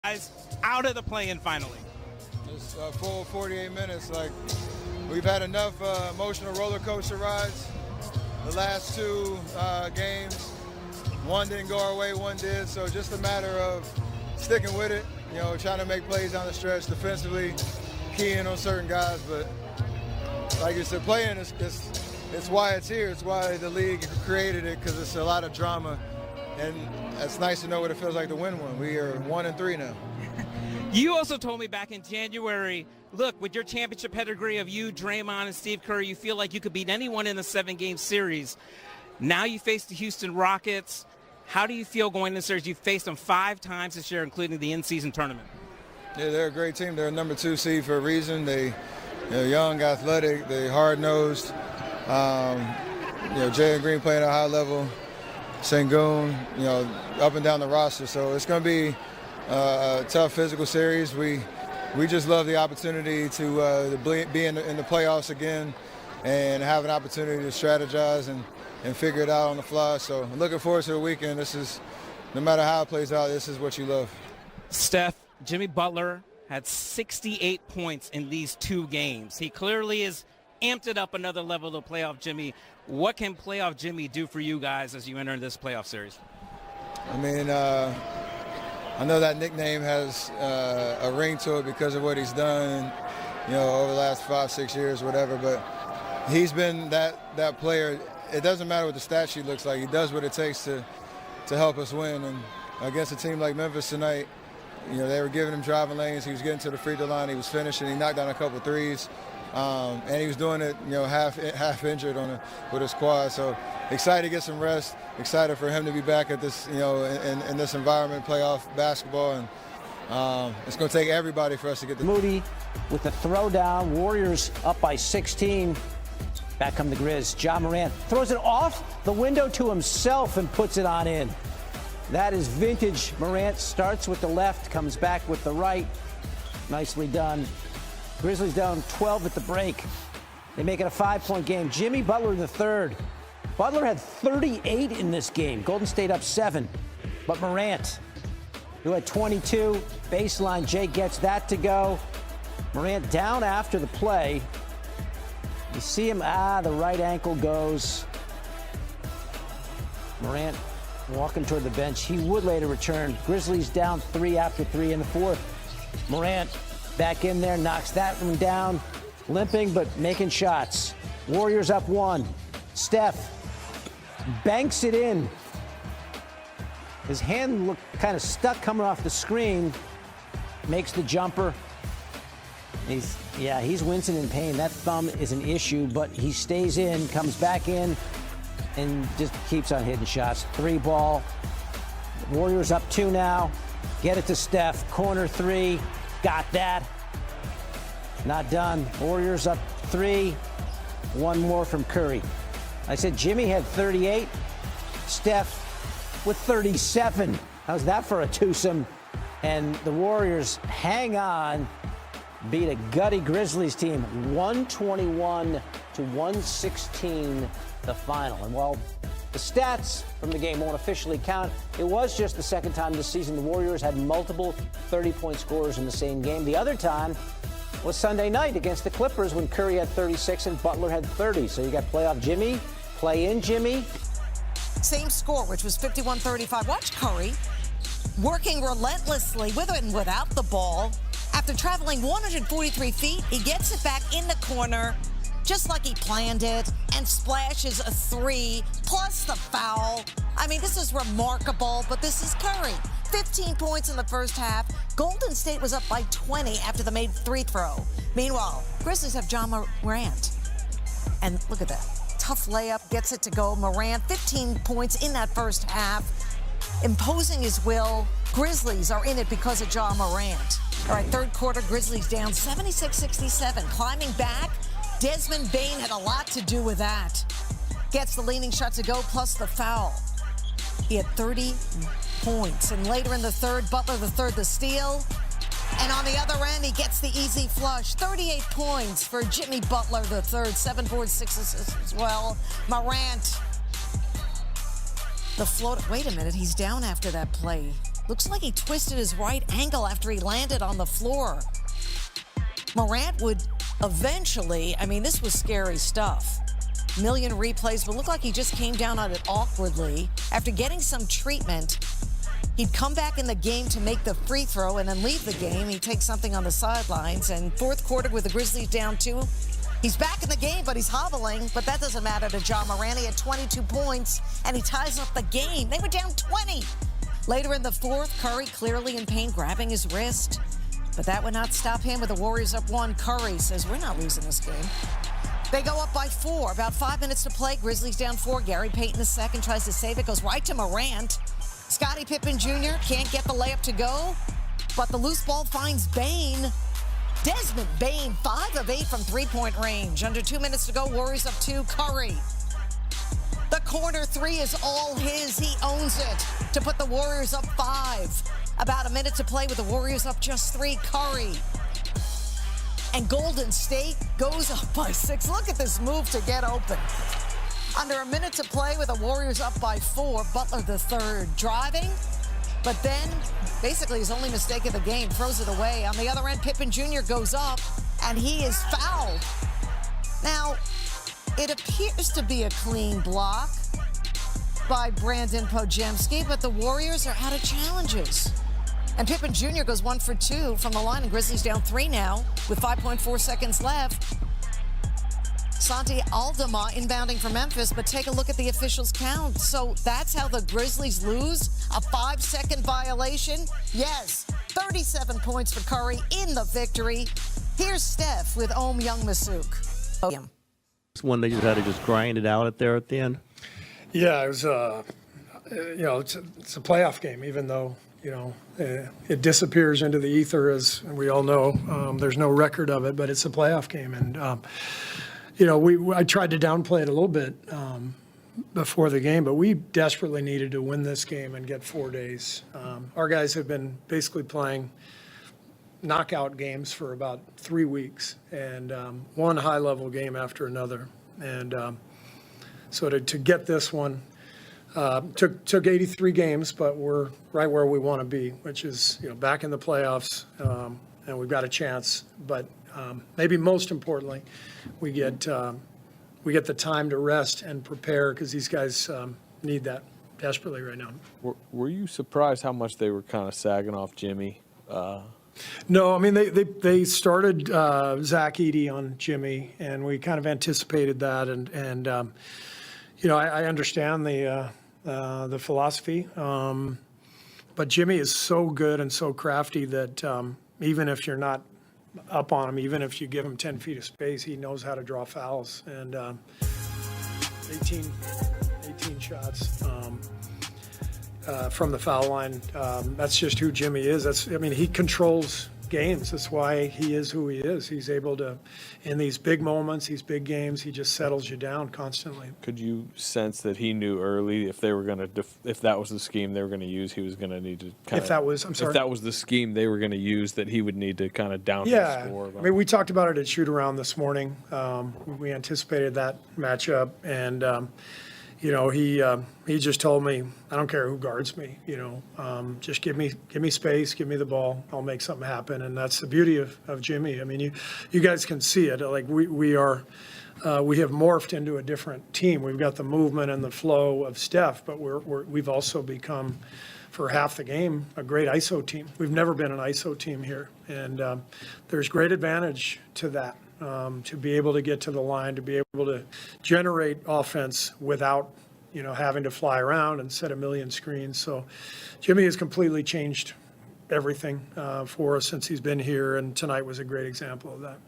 guys out of the play-in finally? Just a full 48 minutes. Like, we've had enough emotional roller coaster rides. The last two games, one didn't go our way, one did. So just a matter of sticking with it, trying to make plays down the stretch defensively, keying on certain guys. But like you said, playing it's why it's here. It's why the league created it, because it's a lot of drama. And it's nice to know what it feels like to win one. We are 1-3 now. You also told me back in January, look, with your championship pedigree of you, Draymond, and Steve Curry, you feel like you could beat anyone in the 7-game series. Now you face the Houston Rockets. How do you feel going into the series? You faced them 5 times this year, including the in-season tournament. Yeah, they're a great team. They're a number 2 seed for a reason. They're young, athletic, they're hard-nosed. Jalen Green playing at a high level. Sengun, up and down the roster. So it's going to be a tough physical series. We just love the opportunity to be in the playoffs again and have an opportunity to strategize and figure it out on the fly. So I'm looking forward to the weekend. No matter how it plays out, this is what you love. Steph, Jimmy Butler had 68 points in these 2 games. He clearly is amped it up another level to playoff Jimmy. What can playoff Jimmy do for you guys as you enter this playoff series? I mean, I know that nickname has a ring to it because of what he's done, over the last 5-6 years, whatever. But he's been that player. It doesn't matter what the stat sheet looks like. He does what it takes to help us win. And against a team like Memphis tonight, they were giving him driving lanes. He was getting to the free throw line. He was finishing. He knocked down a couple threes. And he was doing it, half injured with his quad. So excited to get some rest. Excited for him to be back at this, in this environment, playoff basketball. And it's going to take everybody for us to get the. Moody with the throwdown. Warriors up by 16. Back come the Grizz. Ja Morant throws it off the window to himself and puts it on in. That is vintage. Morant starts with the left, comes back with the right. Nicely done. Grizzlies down 12 at the break. They make it a 5-point game. Jimmy Butler in the third. Butler had 38 in this game. Golden State up 7. But Morant, who had 22, baseline, Jay gets that to go. Morant down after the play. You see him, the right ankle goes. Morant walking toward the bench. He would later return. Grizzlies down 3 after 3 in the fourth. Morant back in there, knocks that one down, limping but making shots. Warriors up 1. Steph banks it in. His hand looked kind of stuck coming off the screen. Makes the jumper. He's wincing in pain. That thumb is an issue, but he stays in, comes back in, and just keeps on hitting shots. 3 ball. Warriors up 2 now. Get it to Steph. Corner 3. Got that. Not done. Warriors up 3. 1 more from Curry. I said Jimmy had 38. Steph with 37. How's that for a twosome? And the Warriors hang on. Beat a gutty Grizzlies team. 121 to 116 the final. And while the stats from the game won't officially count, it was just the second time this season the Warriors had multiple 30-point scorers in the same game. The other time was Sunday night against the Clippers when Curry had 36 and Butler had 30. So you got playoff Jimmy, play-in Jimmy. Same score, which was 51-35. Watch Curry working relentlessly with and without the ball. After traveling 143 feet, he gets it back in the corner, just like he planned it, and splashes a 3, plus the foul. I mean, this is remarkable, but this is Curry. 15 points in the first half. Golden State was up by 20 after the made free throw. Meanwhile, Grizzlies have Ja Morant. And look at that. Tough layup, gets it to go. Morant, 15 points in that first half. Imposing his will. Grizzlies are in it because of Ja Morant. All right, third quarter, Grizzlies down 76-67. Climbing back, Desmond Bane had a lot to do with that. Gets the leaning shot to go, plus the foul. He had 30 points. And later in the third, Butler the third, the steal. And on the other end, he gets the easy flush. 38 points for Jimmy Butler the third. 7 boards, 6 assists as well. Morant, the float. Wait a minute, he's down after that play. Looks like he twisted his right ankle after he landed on the floor. Morant would eventually, I mean, this was scary stuff. Million replays, but looked like he just came down on it awkwardly. After getting some treatment, he'd come back in the game to make the free throw and then leave the game. He'd take something on the sidelines. And fourth quarter with the Grizzlies down 2, he's back in the game, but he's hobbling. But that doesn't matter to Ja Morant. He had 22 points, and he ties up the game. They were down 20. Later in the fourth, Curry clearly in pain, grabbing his wrist. But that would not stop him with the Warriors up 1. Curry says, we're not losing this game. They go up by 4. About 5 minutes to play. Grizzlies down 4. Gary Payton II tries to save it. Goes right to Morant. Scottie Pippen Jr. can't get the layup to go. But the loose ball finds Bane. Desmond Bane, 5 of 8 from three-point range. Under 2 minutes to go. Warriors up 2. Curry. The corner 3 is all his. He owns it to put the Warriors up 5. About a minute to play with the Warriors up just 3. Curry. And Golden State goes up by 6. Look at this move to get open. Under a minute to play with the Warriors up by 4. Butler the third driving, but then basically his only mistake of the game, throws it away. On the other end, Pippen Jr. goes up, and he is fouled. Now, it appears to be a clean block by Brandon Podziemski, but the Warriors are out of challenges. And Pippen Jr. goes 1 for 2 from the line, and Grizzlies down 3 now with 5.4 seconds left. Santi Aldama inbounding for Memphis, but take a look at the officials' count. So that's how the Grizzlies lose? A 5-second violation? Yes, 37 points for Curry in the victory. Here's Steph with Ohm Youngmisuk. It's one they just had to just grind it out there at the end. Yeah, it was, it's a playoff game, even though, it disappears into the ether, as we all know. There's no record of it, but it's a playoff game. And, I tried to downplay it a little bit before the game, but we desperately needed to win this game and get 4 days. Our guys have been basically playing knockout games for about 3 weeks, and one high-level game after another. And so to get this one, took 83 games, but we're right where we want to be, which is back in the playoffs, and we've got a chance. But maybe most importantly, we get the time to rest and prepare, because these guys need that desperately right now. Were you surprised how much they were kind of sagging off Jimmy? No, I mean they started Zach Edey on Jimmy, and we kind of anticipated that, and I understand the philosophy, but Jimmy is so good and so crafty that even if you're not up on him, even if you give him 10 feet of space, he knows how to draw fouls. And 18 shots from the foul line. That's just who Jimmy is. He controls games. That's why he is who he is. He's able to, in these big moments, these big games, he just settles you down constantly. Could you sense that he knew early if they were going to, if that was the scheme they were going to use, he was going to need to kind of. If that was, I'm sorry. If that was the scheme they were going to use, that he would need to kind of down the score. I mean, we talked about it at shoot around this morning. We anticipated that matchup, and he just told me, I don't care who guards me, just give me space, give me the ball, I'll make something happen. And that's the beauty of Jimmy. I mean, you guys can see it. Like we have morphed into a different team. We've got the movement and the flow of Steph, but we've also become, for half the game, a great ISO team. We've never been an ISO team here, and there's great advantage to that. To be able to get to the line, to be able to generate offense without, having to fly around and set a million screens. So Jimmy has completely changed everything for us since he's been here, and tonight was a great example of that.